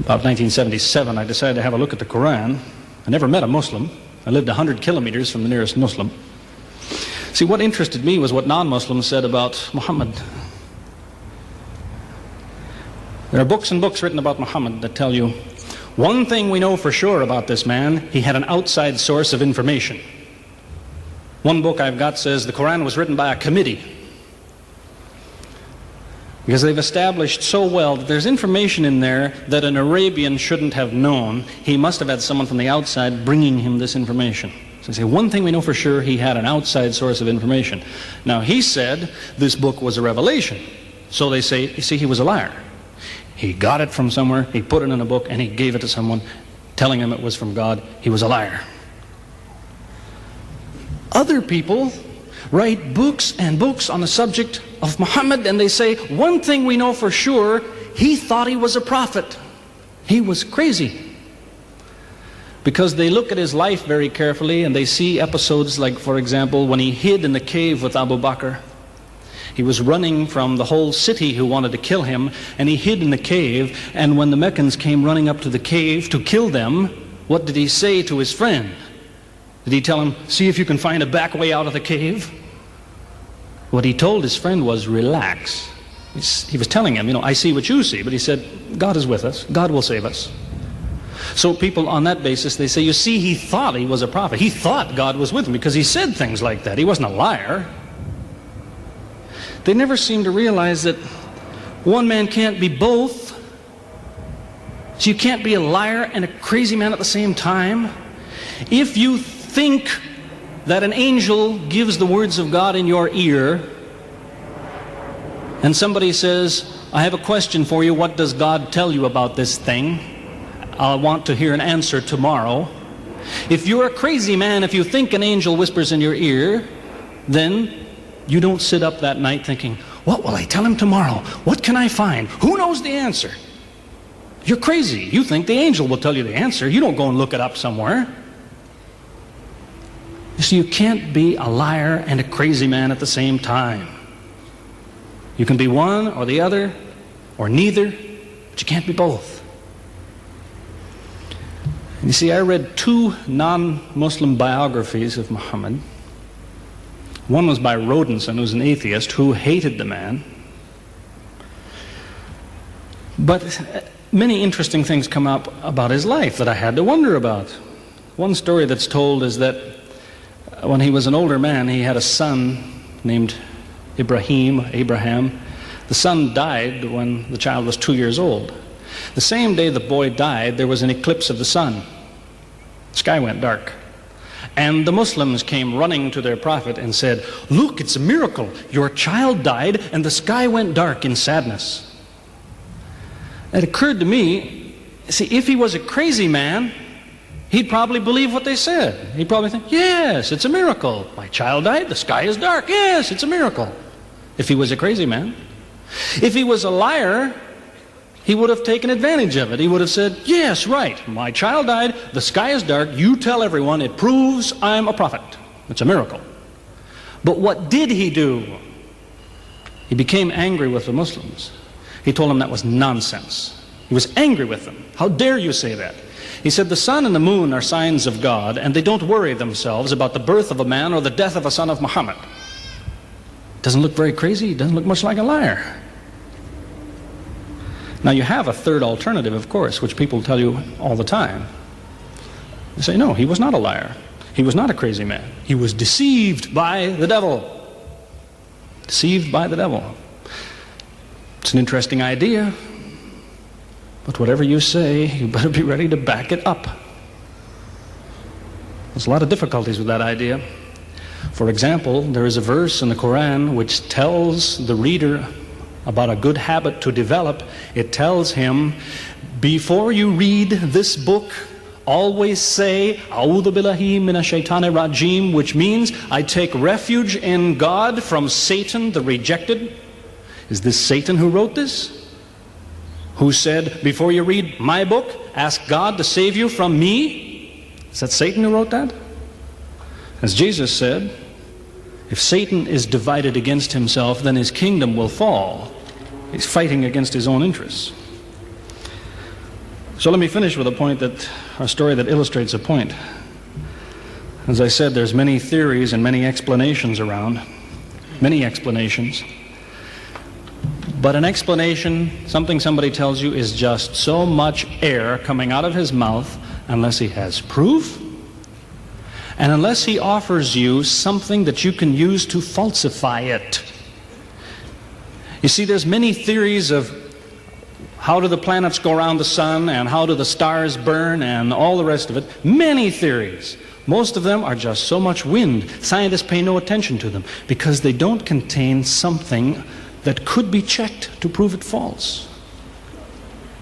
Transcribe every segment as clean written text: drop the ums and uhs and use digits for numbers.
About 1977, I decided to have a look at the Quran. I never met a Muslim. I lived 100 kilometers from the nearest Muslim. See, what interested me was what non-Muslims said about Muhammad. There are books and books written about Muhammad that tell you, one thing we know for sure about this man, he had an outside source of information. One book I've got says the Quran was written by a committee, because they've established so well that there's information in there that an Arabian shouldn't have known. He must have had someone from the outside bringing him this information. So they say, one thing we know for sure, he had an outside source of information. Now, he said this book was a revelation. So they say, you see, he was a liar. He got it from somewhere, he put it in a book, and he gave it to someone, telling him it was from God. He was a liar. Other people write books and books on the subject of Muhammad, and they say, one thing we know for sure, he thought he was a prophet. He was crazy. Because they look at his life very carefully, and they see episodes like, for example, when he hid in the cave with Abu Bakr. He was running from the whole city who wanted to kill him, and he hid in the cave, and when the Meccans came running up to the cave to kill them, what did he say to his friend? Did he tell him, see if you can find a back way out of the cave? What he told his friend was, relax. He was telling him, I see what you see, but he said, God is with us. God will save us. So people on that basis, they say, you see, he thought he was a prophet. He thought God was with him because he said things like that. He wasn't a liar. They never seem to realize that one man can't be both. So you can't be a liar and a crazy man at the same time. If you think that an angel gives the words of God in your ear, and somebody says, I have a question for you, what does God tell you about this thing? I want to hear an answer tomorrow. If you're a crazy man, if you think an angel whispers in your ear, then you don't sit up that night thinking, what will I tell him tomorrow? What can I find? Who knows the answer? You're crazy. You think the angel will tell you the answer. You don't go and look it up somewhere. You see, you can't be a liar and a crazy man at the same time. You can be one or the other, or neither, but you can't be both. You see, I read two non-Muslim biographies of Muhammad. One was by Rodenson, who's an atheist, who hated the man. But many interesting things come up about his life that I had to wonder about. One story that's told is that when he was an older man, he had a son named Abraham. The son died when the child was 2 years old. The same day the boy died, there was an eclipse of the sun. The sky went dark. And the Muslims came running to their prophet and said, look, it's a miracle. Your child died and the sky went dark in sadness. It occurred to me, see, if he was a crazy man, he'd probably believe what they said. He'd probably think, yes, it's a miracle. My child died, the sky is dark. Yes, it's a miracle. If he was a crazy man. If he was a liar, he would have taken advantage of it. He would have said, yes, right, my child died, the sky is dark, you tell everyone, it proves I'm a prophet. It's a miracle. But what did he do? He became angry with the Muslims. He told them that was nonsense. He was angry with them. How dare you say that? He said the sun and the moon are signs of God, and they don't worry themselves about the birth of a man or the death of a son of Muhammad. Doesn't look very crazy, doesn't look much like a liar. Now you have a third alternative, of course, which people tell you all the time. They say, no, he was not a liar. He was not a crazy man. He was deceived by the devil. Deceived by the devil. It's an interesting idea, but whatever you say, you better be ready to back it up. There's a lot of difficulties with that idea. For example, there is a verse in the Quran which tells the reader about a good habit to develop. It tells him, before you read this book, always say, A'udhu billahi minash shaitani rajim, which means, I take refuge in God from Satan the rejected. Is this Satan who wrote this? Who said, before you read my book, ask God to save you from me? Is that Satan who wrote that? As Jesus said, if Satan is divided against himself, then his kingdom will fall. He's fighting against his own interests. So let me finish with a story that illustrates a point. As I said, there's many theories and many explanations around, many explanations. But an explanation, something somebody tells you, is just so much air coming out of his mouth unless he has proof and unless he offers you something that you can use to falsify it. You see, there's many theories of how do the planets go around the sun and how do the stars burn and all the rest of it. Many theories. Most of them are just so much wind. Scientists pay no attention to them because they don't contain something that could be checked to prove it false.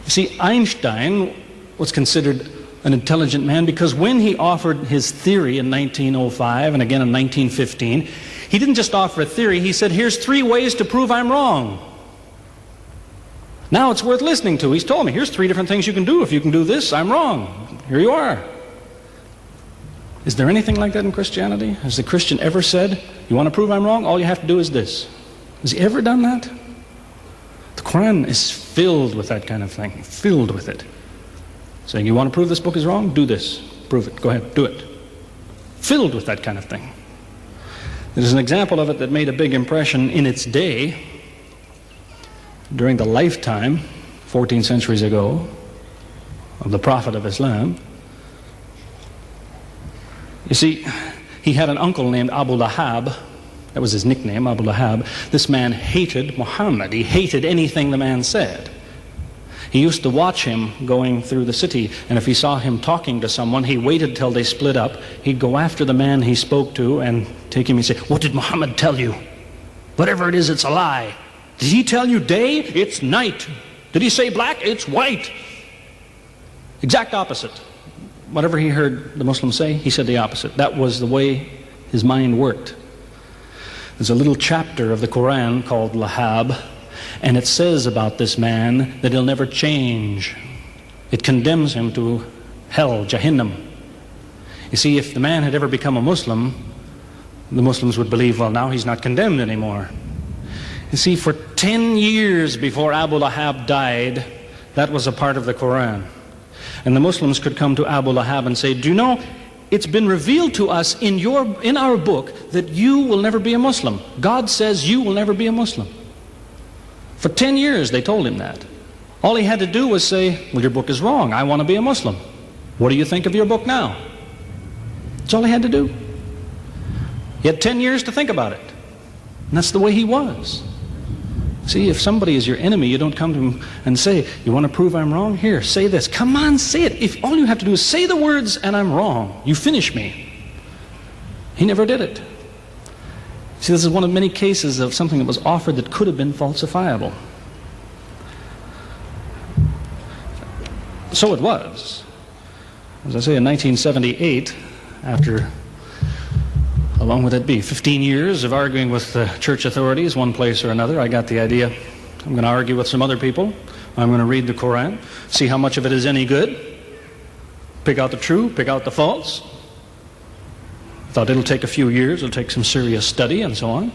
You see, Einstein was considered an intelligent man because when he offered his theory in 1905 and again in 1915, he didn't just offer a theory, he said, here's 3 ways to prove I'm wrong. Now it's worth listening to. He's told me, here's 3 different things you can do. If you can do this, I'm wrong. Here you are. Is there anything like that in Christianity? Has the Christian ever said, you want to prove I'm wrong? All you have to do is this. Has he ever done that? The Quran is filled with that kind of thing, filled with it. Saying, you want to prove this book is wrong? Do this. Prove it. Go ahead. Do it. Filled with that kind of thing. There's an example of it that made a big impression in its day, during the lifetime, 14 centuries ago, of the Prophet of Islam. You see, he had an uncle named Abu Lahab. That was his nickname, Abu Lahab. This man hated Muhammad. He hated anything the man said. He used to watch him going through the city, and if he saw him talking to someone, he waited till they split up. He'd go after the man he spoke to and take him and say, what did Muhammad tell you? Whatever it is, it's a lie. Did he tell you day? It's night. Did he say black? It's white. Exact opposite. Whatever he heard the Muslims say, he said the opposite. That was the way his mind worked. There's a little chapter of the Quran called Lahab, and it says about this man that he'll never change. It condemns him to hell, Jahannam. You see, if the man had ever become a Muslim, the Muslims would believe, well, now he's not condemned anymore. You see, for 10 years before Abu Lahab died, that was a part of the Quran. And the Muslims could come to Abu Lahab and say, do you know, it's been revealed to us in our book that you will never be a Muslim. God says you will never be a Muslim. For 10 years they told him that. All he had to do was say, well, your book is wrong. I want to be a Muslim. What do you think of your book now? That's all he had to do. He had 10 years to think about it. And that's the way he was. See, if somebody is your enemy, you don't come to him and say, you want to prove I'm wrong? Here, say this. Come on, say it. If all you have to do is say the words and I'm wrong, you finish me. He never did it. See, this is one of many cases of something that was offered that could have been falsifiable. So it was. As I say, in 1978, after, how long would that be? 15 years of arguing with the church authorities, one place or another, I got the idea. I'm going to argue with some other people. I'm going to read the Quran, see how much of it is any good, pick out the true, pick out the false. Thought it'll take a few years, it'll take some serious study and so on.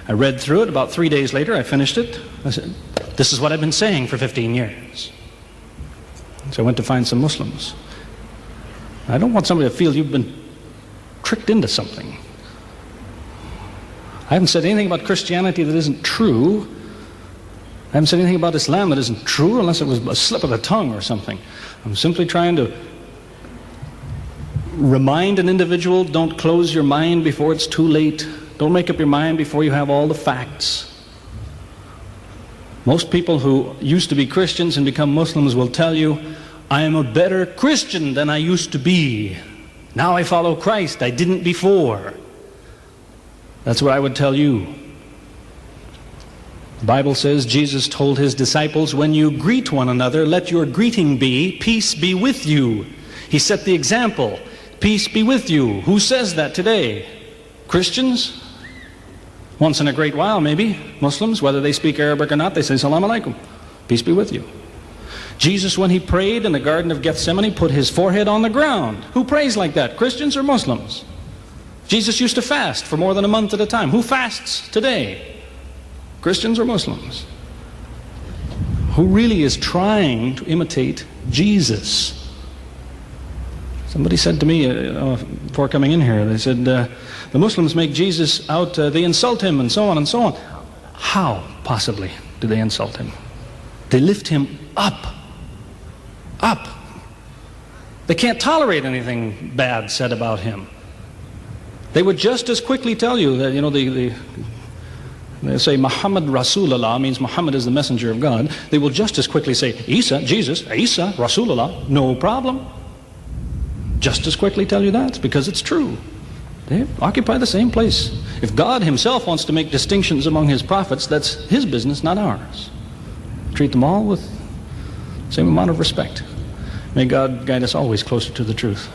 I read through it. About 3 days later, I finished it. I said, this is what I've been saying for 15 years. So I went to find some Muslims. I don't want somebody to feel you've been tricked into something. I haven't said anything about Christianity that isn't true. I haven't said anything about Islam that isn't true, unless it was a slip of the tongue or something. I'm simply trying to remind an individual, don't close your mind before it's too late. Don't make up your mind before you have all the facts. Most people who used to be Christians and become Muslims will tell you, I am a better Christian than I used to be. Now I follow Christ. I didn't before. That's what I would tell you. The Bible says Jesus told his disciples, when you greet one another, let your greeting be, peace be with you. He set the example. Peace be with you. Who says that today? Christians? Once in a great while, maybe. Muslims, whether they speak Arabic or not, they say, Salaam alaikum. Peace be with you. Jesus, when he prayed in the Garden of Gethsemane, put his forehead on the ground. Who prays like that? Christians or Muslims? Jesus used to fast for more than a month at a time. Who fasts today? Christians or Muslims? who really is trying to imitate Jesus. Somebody said to me before coming in here, they said, the Muslims make Jesus out, they insult him and so on and so on. How, possibly, do they insult him? They lift him up. Up. They can't tolerate anything bad said about him. They would just as quickly tell you that, you know, they say Muhammad Rasulullah means Muhammad is the messenger of God. They will just as quickly say Isa, Jesus, Isa, Rasulullah, no problem. Just as quickly tell you that, because it's true. They occupy the same place. If God himself wants to make distinctions among his prophets, that's his business, not ours. Treat them all with the same amount of respect. May God guide us always closer to the truth.